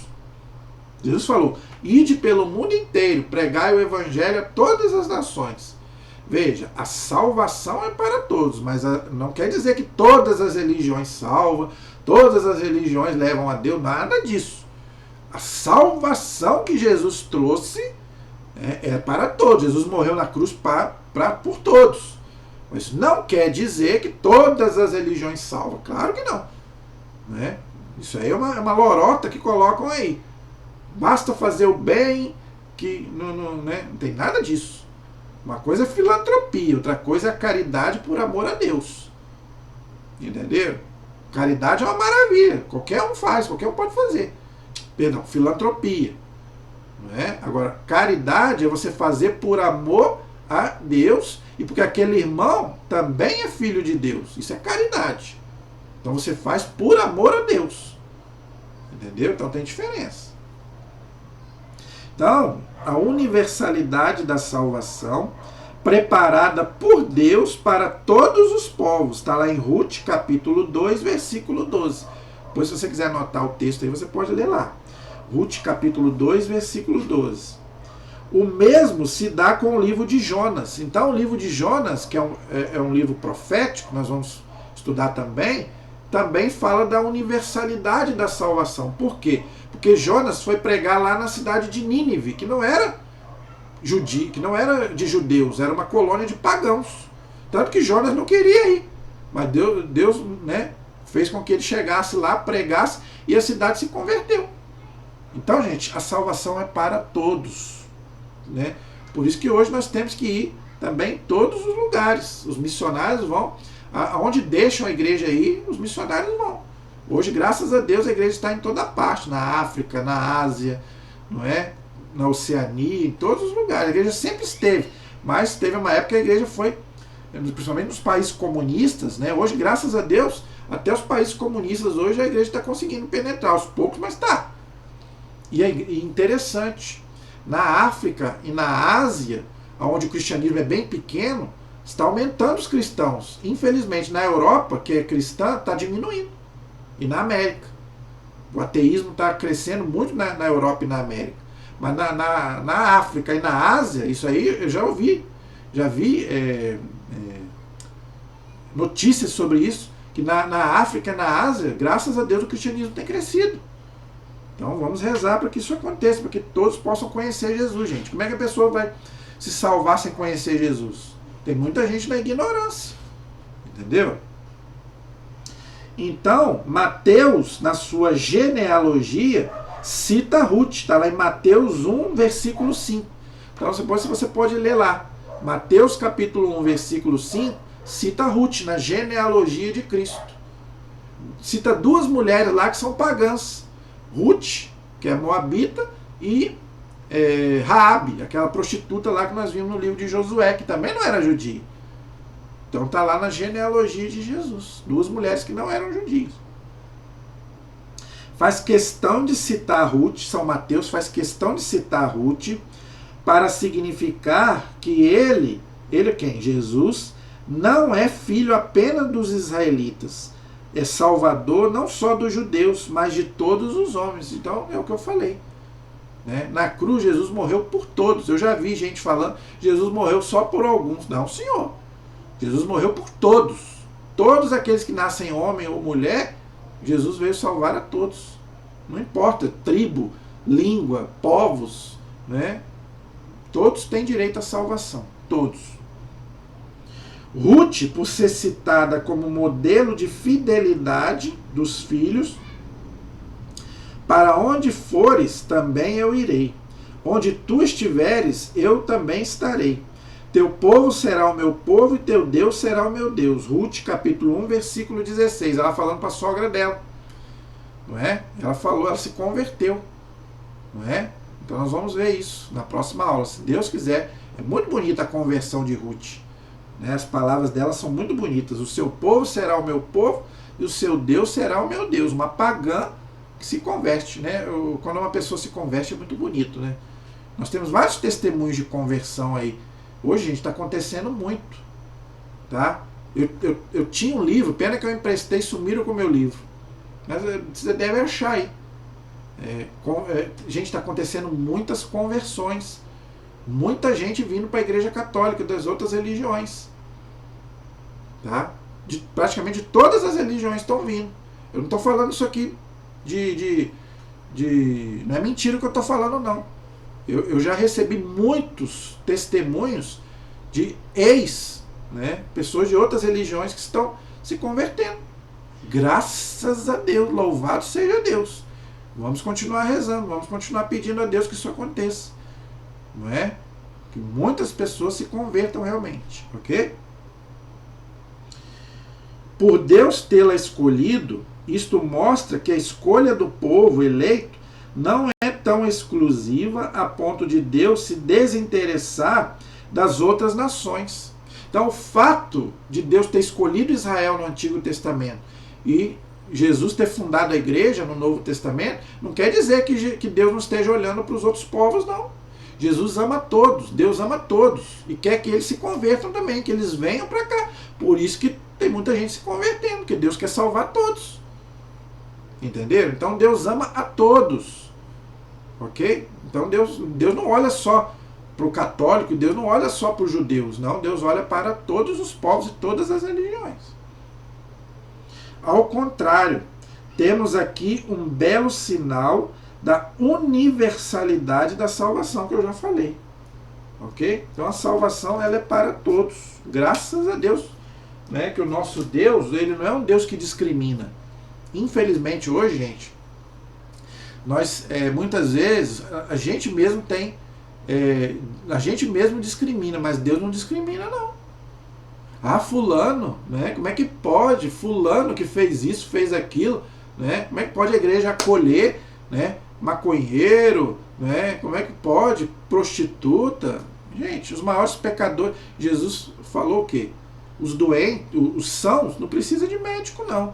Jesus falou, ide pelo mundo inteiro, pregai o evangelho a todas as nações. Veja, a salvação é para todos, mas não quer dizer que todas as religiões salvam, todas as religiões levam a Deus, nada disso. A salvação que Jesus trouxe é para todos. Jesus morreu na cruz por todos. Mas não quer dizer que todas as religiões salvam. Claro que não. Isso aí é uma lorota que colocam aí. Basta fazer o bem, que não tem nada disso. Uma coisa é filantropia, outra coisa é a caridade por amor a Deus. Entenderam? Caridade é uma maravilha. Qualquer um faz, qualquer um pode fazer. Perdão, filantropia. Agora, caridade é você fazer por amor a Deus e porque aquele irmão também é filho de Deus. Isso é caridade. Então você faz por amor a Deus. Entendeu? Então tem diferença. Então, a universalidade da salvação preparada por Deus para todos os povos. Está lá em Ruth, capítulo 2, versículo 12. Depois, se você quiser anotar o texto aí, você pode ler lá. Ruth, capítulo 2, versículo 12. O mesmo se dá com o livro de Jonas. Então, o livro de Jonas, que é um livro profético, nós vamos estudar também fala da universalidade da salvação. Por quê? Porque Jonas foi pregar lá na cidade de Nínive, que não era que não era de judeus, era uma colônia de pagãos. Tanto que Jonas não queria ir. Mas Deus fez com que ele chegasse lá, pregasse, e a cidade se converteu. Então, gente, a salvação é para todos. Por isso que hoje nós temos que ir também em todos os lugares. Os missionários vão, aonde deixam a igreja ir, os missionários vão. Hoje, graças a Deus, a igreja está em toda parte, na África, na Ásia, na Oceania, em todos os lugares. A igreja sempre esteve, mas teve uma época que a igreja foi, principalmente nos países comunistas, Hoje, graças a Deus, até os países comunistas hoje a igreja está conseguindo penetrar, aos poucos, mas está. E é interessante, na África e na Ásia, onde o cristianismo é bem pequeno, está aumentando os cristãos. Infelizmente, na Europa, que é cristã, está diminuindo. E na América. O ateísmo está crescendo muito na Europa e na América. Mas na África e na Ásia, isso aí eu já ouvi. Já vi notícias sobre isso, que na África, na Ásia, graças a Deus o cristianismo tem crescido. Então vamos rezar para que isso aconteça, para que todos possam conhecer Jesus, gente. Como é que a pessoa vai se salvar sem conhecer Jesus? Tem muita gente na ignorância, entendeu? Então, Mateus, na sua genealogia, cita Ruth, está lá em Mateus 1, versículo 5. Então você pode ler lá. Mateus capítulo 1, versículo 5, cita Ruth na genealogia de Cristo. Cita duas mulheres lá que são pagãs. Ruth, que é moabita, e Raabe, aquela prostituta lá que nós vimos no livro de Josué, que também não era judia. Então está lá na genealogia de Jesus. Duas mulheres que não eram judias. Faz questão de citar Ruth, São Mateus faz questão de citar Ruth, para significar que ele quem? Jesus, não é filho apenas dos israelitas. É salvador não só dos judeus, mas de todos os homens. Então é o que eu falei. Né? Na cruz Jesus morreu por todos. Eu já vi gente falando, Jesus morreu só por alguns. Não, senhor. Jesus morreu por todos. Todos aqueles que nascem homem ou mulher, Jesus veio salvar a todos. Não importa, tribo, língua, povos, né? Todos têm direito à salvação. Todos. Ruth, por ser citada como modelo de fidelidade dos filhos, para onde fores, também eu irei. Onde tu estiveres, eu também estarei. Teu povo será o meu povo e teu Deus será o meu Deus. Ruth, capítulo 1, versículo 16. Ela falando para a sogra dela. Não é? Ela falou, ela se converteu. Não é? Então nós vamos ver isso na próxima aula, se Deus quiser. É muito bonita a conversão de Ruth. Né? As palavras dela são muito bonitas. O seu povo será o meu povo e o seu Deus será o meu Deus. Uma pagã que se converte. Né? Quando uma pessoa se converte é muito bonito. Né? Nós temos vários testemunhos de conversão aí. Hoje, gente, está acontecendo muito. Tá? Eu tinha um livro, pena que eu emprestei, sumiram com o meu livro. Mas você deve achar aí. Gente, está acontecendo muitas conversões. Muita gente vindo para a Igreja Católica das outras religiões. Tá? Praticamente todas as religiões estão vindo. Eu não estou falando isso aqui não é mentira o que eu estou falando, não. Eu já recebi muitos testemunhos de né, pessoas de outras religiões que estão se convertendo. Graças a Deus, louvado seja Deus. Vamos continuar rezando, vamos continuar pedindo a Deus que isso aconteça. Não é? Que muitas pessoas se convertam realmente, ok? Por Deus tê-la escolhido, isto mostra que a escolha do povo eleito não é tão exclusiva a ponto de Deus se desinteressar das outras nações. Então, o fato de Deus ter escolhido Israel no Antigo Testamento e Jesus ter fundado a igreja no Novo Testamento, não quer dizer que Deus não esteja olhando para os outros povos, não. Jesus ama todos, Deus ama todos e quer que eles se convertam também, que eles venham para cá. Por isso que tem muita gente se convertendo, porque Deus quer salvar todos. Entenderam? Então Deus ama a todos. Ok? Então Deus não olha só para o católico, Deus não olha só para os judeus, não. Deus olha para todos os povos e todas as religiões. Ao contrário, temos aqui um belo sinal da universalidade da salvação que eu já falei. Ok? Então a salvação ela é para todos. Graças a Deus, né, que o nosso Deus, ele não é um Deus que discrimina. Infelizmente hoje, gente, nós muitas vezes a gente mesmo a gente mesmo discrimina, mas Deus não discrimina, não. Ah, fulano, né? Como é que pode? Fulano que fez isso, fez aquilo, né? Como é que pode a igreja acolher, né, maconheiro, né? Como é que pode? Prostituta. Gente, os maiores pecadores. Jesus falou o quê? Os doentes, os sãos, não precisa de médico, não.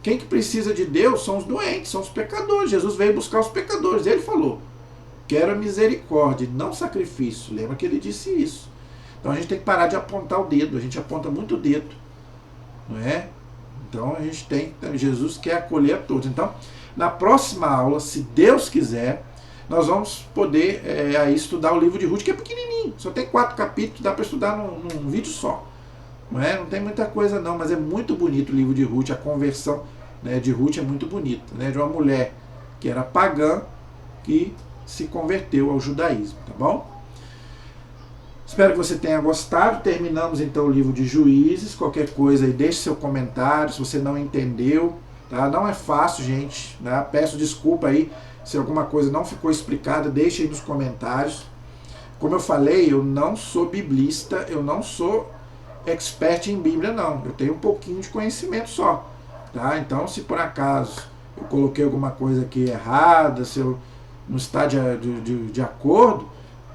Quem que precisa de Deus são os doentes, são os pecadores. Jesus veio buscar os pecadores. Ele falou, quero a misericórdia, não sacrifício. Lembra que ele disse isso. Então a gente tem que parar de apontar o dedo. A gente aponta muito o dedo. Não é? Então a gente Jesus quer acolher a todos. Então, na próxima aula, se Deus quiser, nós vamos poder aí estudar o livro de Ruth, que é pequenininho. Só tem 4 capítulos, dá para estudar num vídeo só. Não tem muita coisa não, mas é muito bonito o livro de Ruth, a conversão, né, de Ruth é muito bonita, né, de uma mulher que era pagã, que se converteu ao judaísmo, tá bom? Espero que você tenha gostado. Terminamos então o livro de Juízes. Qualquer coisa aí, deixe seu comentário se você não entendeu, tá? Não é fácil, gente, né? Peço desculpa aí se alguma coisa não ficou explicada, deixe aí nos comentários. Como eu falei, eu não sou biblista, eu não sou expert em Bíblia, não. Eu tenho um pouquinho de conhecimento só, tá? Então, se por acaso eu coloquei alguma coisa aqui errada, se eu não está de acordo,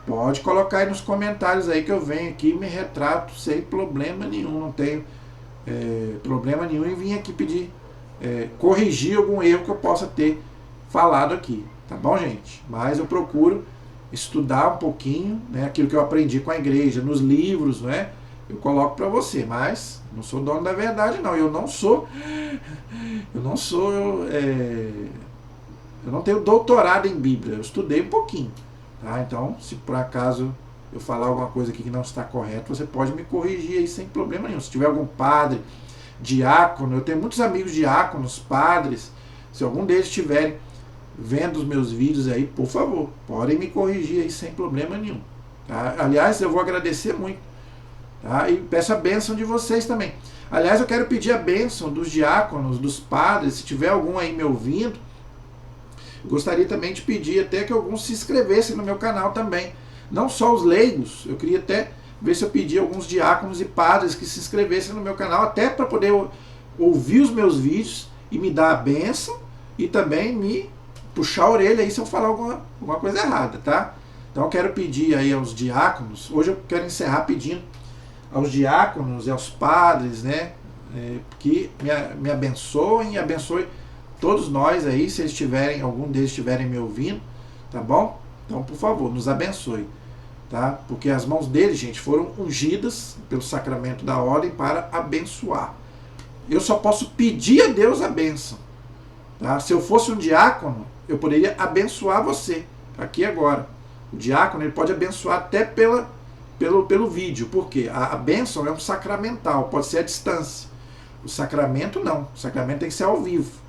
pode colocar aí nos comentários aí que eu venho aqui e me retrato sem problema nenhum. Não tenho problema nenhum em vir aqui pedir, corrigir algum erro que eu possa ter falado aqui. Tá bom, gente? Mas eu procuro estudar um pouquinho, né, aquilo que eu aprendi com a igreja, nos livros, né? Eu coloco para você, mas não sou dono da verdade, não. Eu não tenho doutorado em Bíblia. Eu estudei um pouquinho. Tá? Então, se por acaso eu falar alguma coisa aqui que não está correto, você pode me corrigir aí sem problema nenhum. Se tiver algum padre, diácono, eu tenho muitos amigos diáconos, padres, se algum deles estiverem vendo os meus vídeos aí, por favor, podem me corrigir aí sem problema nenhum. Tá? Aliás, eu vou agradecer muito. Tá? E peço a bênção de vocês também. Aliás, eu quero pedir a bênção dos diáconos, dos padres, se tiver algum aí me ouvindo. Gostaria também de pedir até que alguns se inscrevessem no meu canal também. Não só os leigos, eu queria até ver se eu pedia alguns diáconos e padres que se inscrevessem no meu canal, até para poder ouvir os meus vídeos e me dar a bênção e também me puxar a orelha aí se eu falar alguma coisa errada, tá? Então eu quero pedir aí aos diáconos, hoje eu quero encerrar pedindo aos diáconos e aos padres, né, que me abençoem e abençoe todos nós aí, se eles tiverem, algum deles estiverem me ouvindo, tá bom? Então, por favor, nos abençoe, tá? Porque as mãos deles, gente, foram ungidas pelo sacramento da ordem para abençoar. Eu só posso pedir a Deus a bênção, tá? Se eu fosse um diácono, eu poderia abençoar você, aqui agora. O diácono, ele pode abençoar até pelo vídeo, porque a bênção é um sacramental, pode ser à distância. O sacramento não, o sacramento tem que ser ao vivo.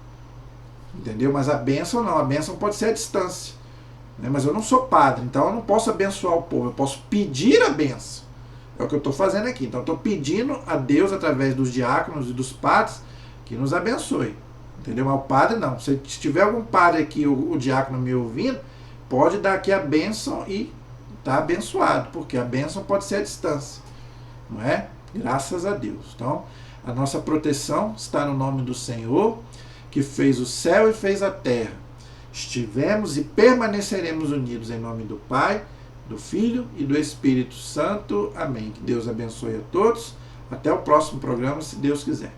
Entendeu? Mas a bênção não, a bênção pode ser à distância. Né? Mas eu não sou padre, então eu não posso abençoar o povo, eu posso pedir a bênção. É o que eu estou fazendo aqui. Então eu estou pedindo a Deus, através dos diáconos e dos padres, que nos abençoe. Entendeu? Mas o padre não. Se tiver algum padre aqui, o diácono me ouvindo, pode dar aqui a bênção e tá abençoado, porque a bênção pode ser à distância. Não é? Graças a Deus. Então, a nossa proteção está no nome do Senhor, que fez o céu e fez a terra. Estivemos e permaneceremos unidos em nome do Pai, do Filho e do Espírito Santo. Amém. Que Deus abençoe a todos. Até o próximo programa, se Deus quiser.